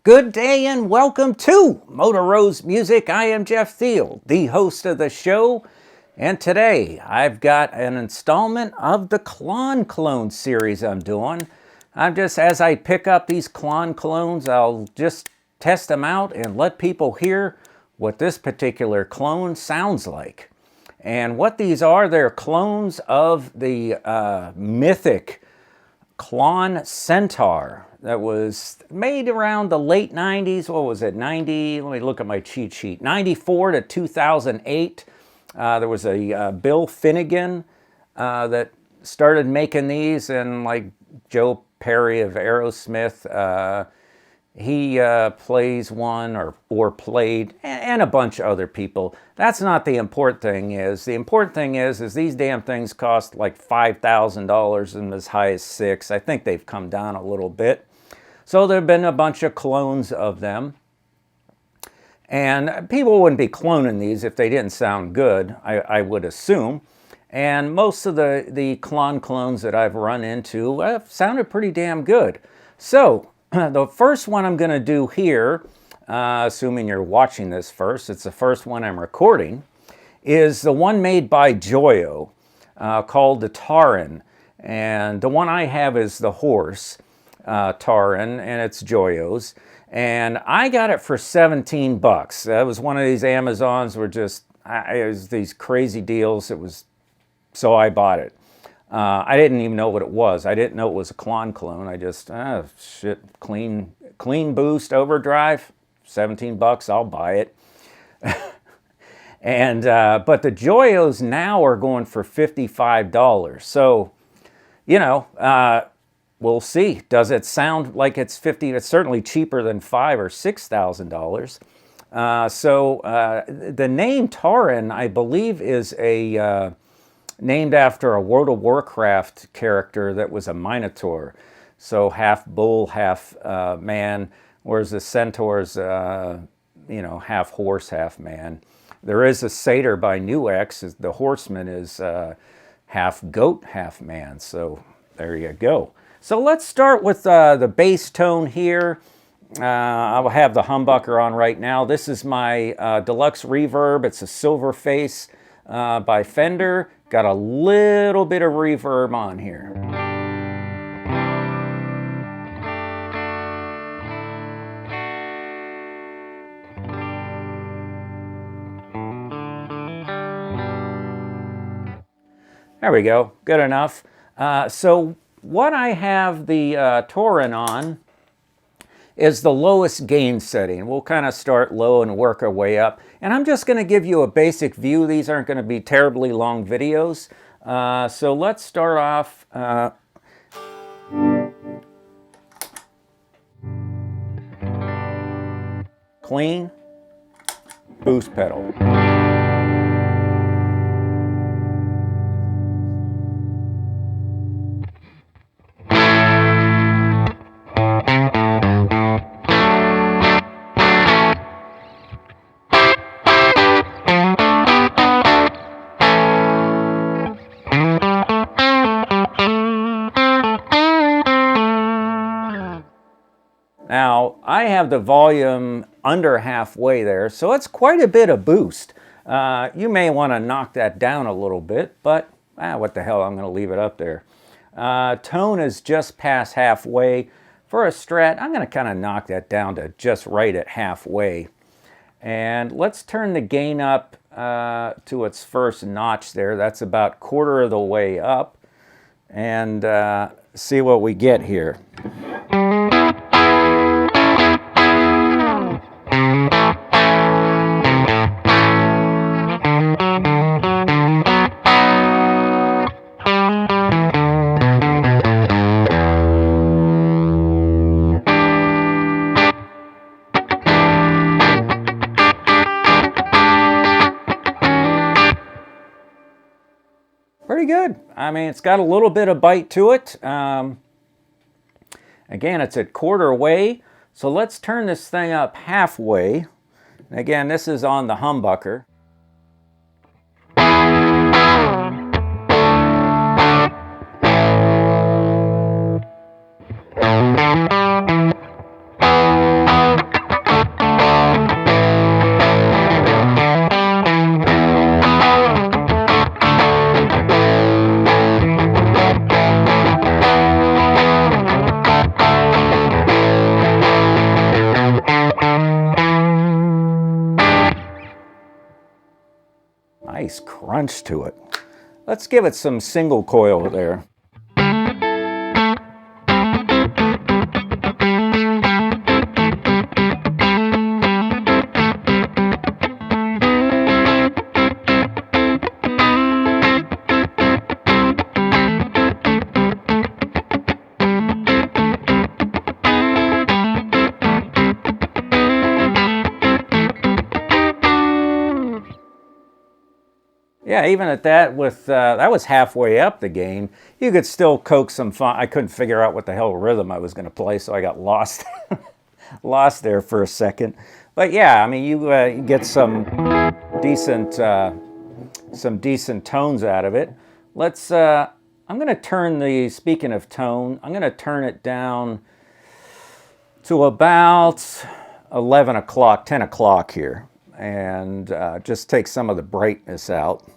Good day and welcome to Motor Rose Music. I am Jeff Thiel, the host of the show, and today I've got an installment of the Klon clone series I'm doing. As I pick up these Klon clones, I'll just test them out and let people hear what this particular clone sounds like. And what these are, they're clones of the mythic Klon Centaur that was made around the late 90s. What was it, 90? Let me look at my cheat sheet. 94 to 2008. There was a Bill Finnegan that started making these, and like Joe Perry of Aerosmith, he plays one or played, and a bunch of other people. That's not the important thing. The important thing is these damn things cost like $5,000 and as high as $6,000. I think they've come down a little bit. So there have been a bunch of clones of them. And people wouldn't be cloning these if they didn't sound good, I would assume. And most of the Klon clones that I've run into have sounded pretty damn good. So the first one I'm going to do here, assuming you're watching this first, it's the first one I'm recording, is the one made by Joyo, called the Tauren. And the one I have is the horse, Tauren, and it's Joyo's. And I got it for 17 bucks. That was one of these Amazons where it was these crazy deals. So I bought it. I didn't even know what it was. I didn't know it was a Klon clone. I just, clean boost overdrive, 17 bucks, I'll buy it. And, but the Joyos now are going for $55. So, we'll see. Does it sound like it's $50? It's certainly cheaper than $5,000 or $6,000. The name Tauren, I believe, is named after a World of Warcraft character that was a Minotaur. So half bull, half man, whereas the Centaur's, half horse, half man. There is a satyr by Nuex. The horseman is half goat, half man. So there you go. So let's start with the bass tone here. I'll have the humbucker on right now. This is my deluxe reverb. It's a silver face by Fender. Got a little bit of reverb on here. There we go, good enough. So what I have the Tauren on is the lowest gain setting. We'll kind of start low and work our way up. And I'm just going to give you a basic view. These aren't going to be terribly long videos. So let's start off. Clean boost pedal. Now, I have the volume under halfway there, so it's quite a bit of boost. You may want to knock that down a little bit, but what the hell, I'm going to leave it up there. Tone is just past halfway. For a Strat, I'm going to kind of knock that down to just right at halfway. And let's turn the gain up to its first notch there. That's about quarter of the way up. And see what we get here. Pretty good. I mean, it's got a little bit of bite to it. Again, it's at quarter way. So let's turn this thing up halfway. Again, this is on the humbucker. Nice crunch to it. Let's give it some single coil there. Yeah, even at that, with that was halfway up the game, you could still coax some fun. I couldn't figure out what the hell rhythm I was going to play, so I got lost, lost there for a second. But yeah, I mean, you get some decent tones out of it. Let's. I'm going to turn the. Speaking of tone, I'm going to turn it down to about 11 o'clock, 10 o'clock here, and just take some of the brightness out.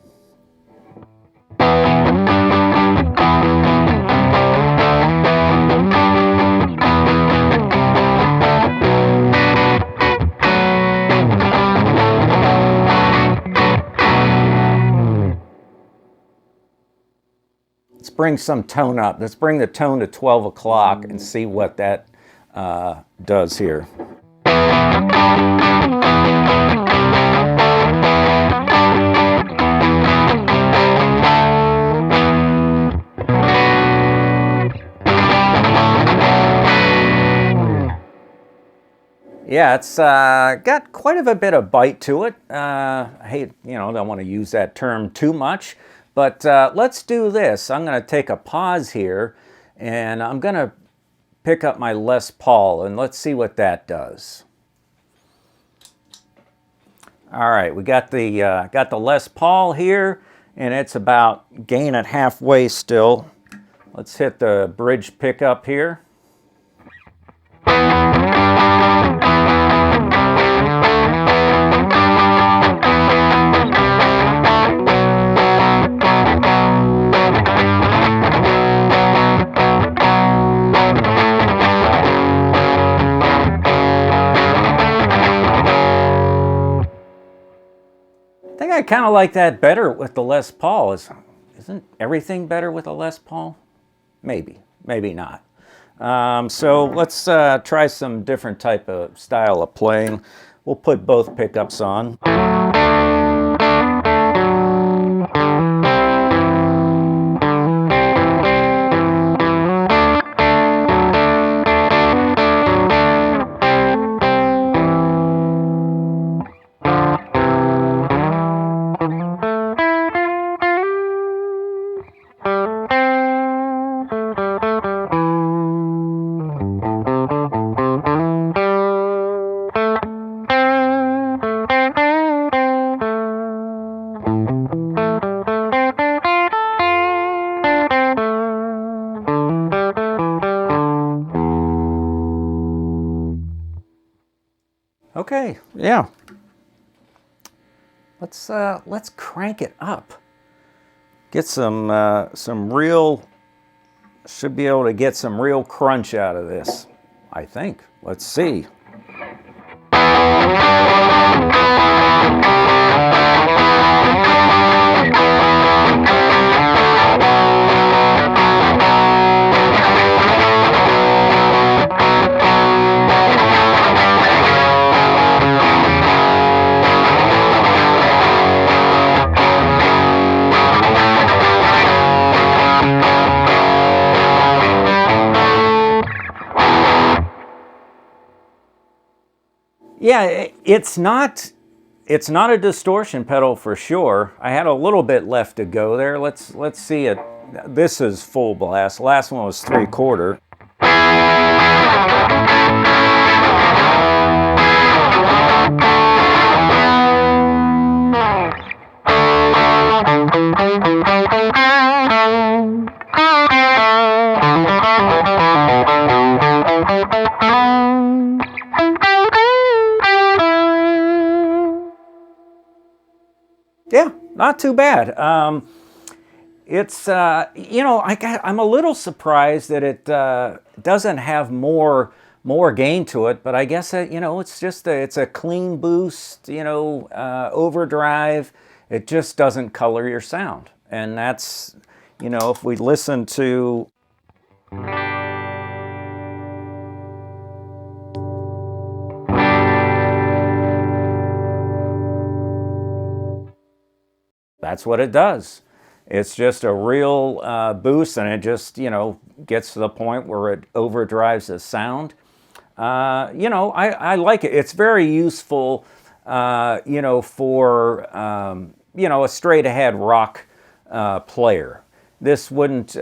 Let's bring some tone up. Let's bring the tone to 12 o'clock and see what that does here. Yeah, it's got quite a bit of bite to it. I hate, don't want to use that term too much, but let's do this. I'm going to take a pause here, and I'm going to pick up my Les Paul, and let's see what that does. All right, we got the Les Paul here, and it's about gain at halfway still. Let's hit the bridge pickup here. I kind of like that better with the Les Paul. Isn't everything better with a Les Paul? Maybe, maybe not. So let's try some different type of style of playing. We'll put both pickups on. Okay, yeah. Let's crank it up. Get some real. Should be able to get some real crunch out of this, I think. Let's see. Yeah, it's not a distortion pedal for sure. I had a little bit left to go there. Let's see it. This is full blast. Last one was 3/4. Yeah, not too bad. It's I'm a little surprised that it doesn't have more gain to it, but I guess it's just it's a clean boost, overdrive, it just doesn't color your sound. And that's, you know, if we listen to... That's what it does. It's just a real boost, and it just, you know, gets to the point where it overdrives the sound. You know, I like it. It's very useful, you know, for, you know, a straight ahead rock player. This wouldn't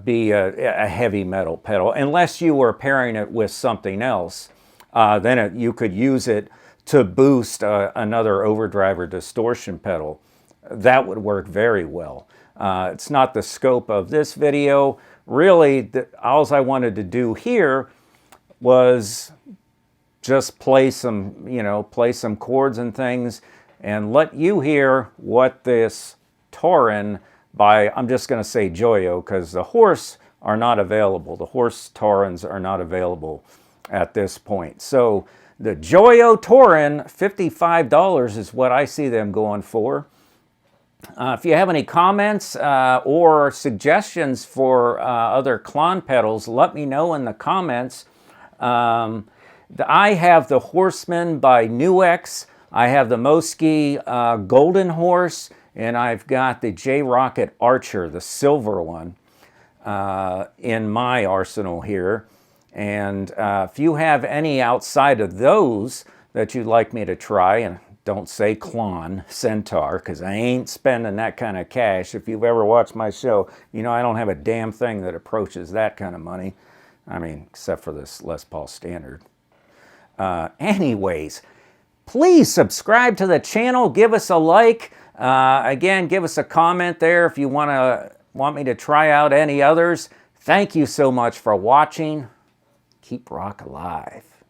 be a heavy metal pedal unless you were pairing it with something else. Then you could use it to boost another overdrive or distortion pedal. That would work very well. It's not the scope of this video. Really, all I wanted to do here was just play some, you know, play some chords and things and let you hear what this Tauren by, I'm just going to say Joyo, because the horse are not available. The horse Taurens are not available at this point. So the Joyo Tauren, $55 is what I see them going for. If you have any comments or suggestions for other Klon pedals, let me know in the comments. I have the Horseman by Nuex. I have the Moski Golden Horse, and I've got the J-Rocket Archer, the silver one, in my arsenal here. And if you have any outside of those that you'd like me to try, and don't say Klon, Centaur, because I ain't spending that kind of cash. If you've ever watched my show, you know I don't have a damn thing that approaches that kind of money. I mean, except for this Les Paul Standard. Anyways, please subscribe to the channel. Give us a like. Again, give us a comment there if you want me to try out any others. Thank you so much for watching. Keep rock alive.